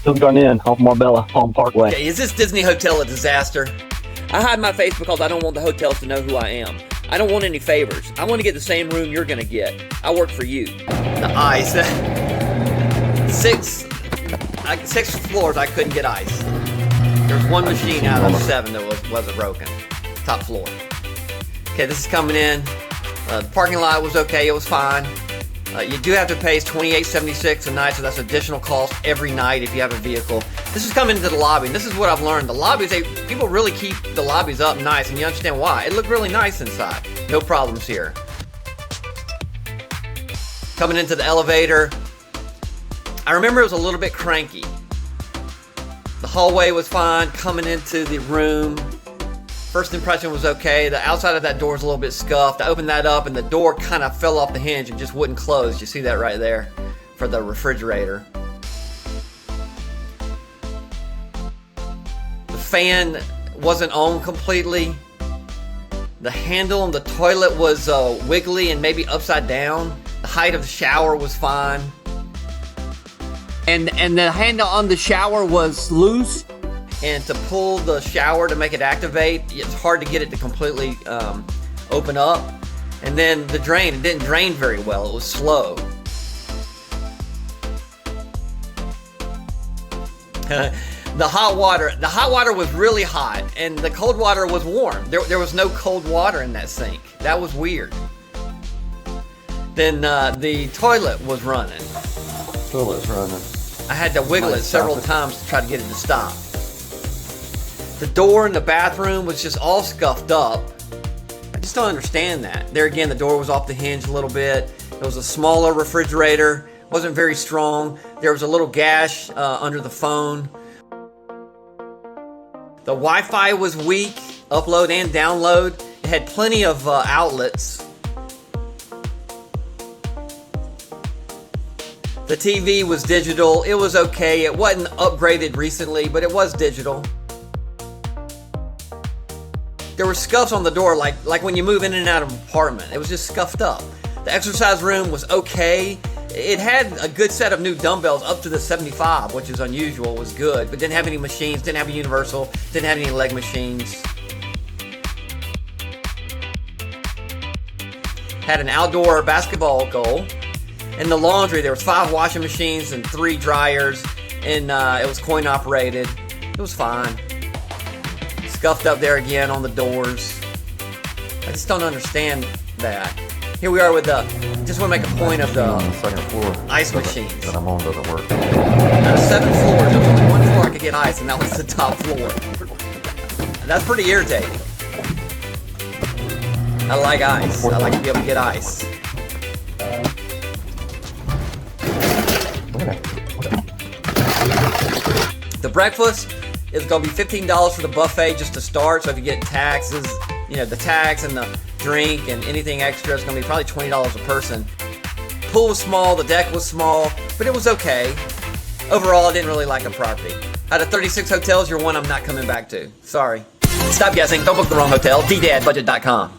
Hilton Garden Inn off Marbella Palm Parkway. Okay, is this Disney hotel a disaster? I hide my face because I don't want the hotels to know who I am. I don't want any favors. I want to get the same room you're going to get. I work for you. The ice. Six floors I couldn't get ice. There's one machine out of 7 that wasn't broken. Top floor. Okay, this is coming in. The parking lot was okay. It was fine. You do have to pay $28.76 a night, so that's additional cost every night if you have a vehicle. This is coming into the lobby, and this is what I've learned. The lobbies, people really keep the lobbies up nice, and you understand why. It looked really nice inside. No problems here. Coming into the elevator, I remember it was a little bit cranky. The hallway was fine. Coming into the room, first impression was okay. The outside of that door is a little bit scuffed. I opened that up and the door kind of fell off the hinge and just wouldn't close. You see that right there for the refrigerator. The fan wasn't on completely. The handle on the toilet was wiggly and maybe upside down. The height of the shower was fine. And the handle on the shower was loose. And to pull the shower to make it activate, it's hard to get it to completely open up. And then the drain, it didn't drain very well. It was slow. The hot water was really hot, and the cold water was warm. There was no cold water in that sink. That was weird. Then the toilet was running. Toilet's running. I had to wiggle it several times to try to get it to stop. The door in the bathroom was just all scuffed up. I just don't understand that. There again, the door was off the hinge a little bit. There was a smaller refrigerator. Wasn't very strong. There was a little gash under the phone. The Wi-Fi was weak, upload and download. It had plenty of outlets. The TV was digital. It was okay. It wasn't upgraded recently, but it was digital. There were scuffs on the door, like when you move in and out of an apartment. It was just scuffed up. The exercise room was okay. It had a good set of new dumbbells up to the 75, which is unusual, was good, but didn't have any machines, didn't have a universal, didn't have any leg machines. Had an outdoor basketball goal. In the laundry, there was 5 washing machines and 3 dryers, and it was coin operated. It was fine. Scuffed up there again on the doors. I just don't understand that. Here we are with just want to make a point of the second floor ice machines. that I'm on doesn't work. Out of 7 floors, there was only 1 floor I could get ice, and that was the top floor. That's pretty irritating. I like ice. I like to be able to get ice. The breakfast is going to be $15 for the buffet just to start. So if you get taxes, the tax and the drink and anything extra, it's going to be probably $20 a person. Pool was small, the deck was small, but it was okay. Overall, I didn't really like the property. Out of 36 hotels, you're one I'm not coming back to. Sorry. Stop guessing. Don't book the wrong hotel. dDadbudget.com.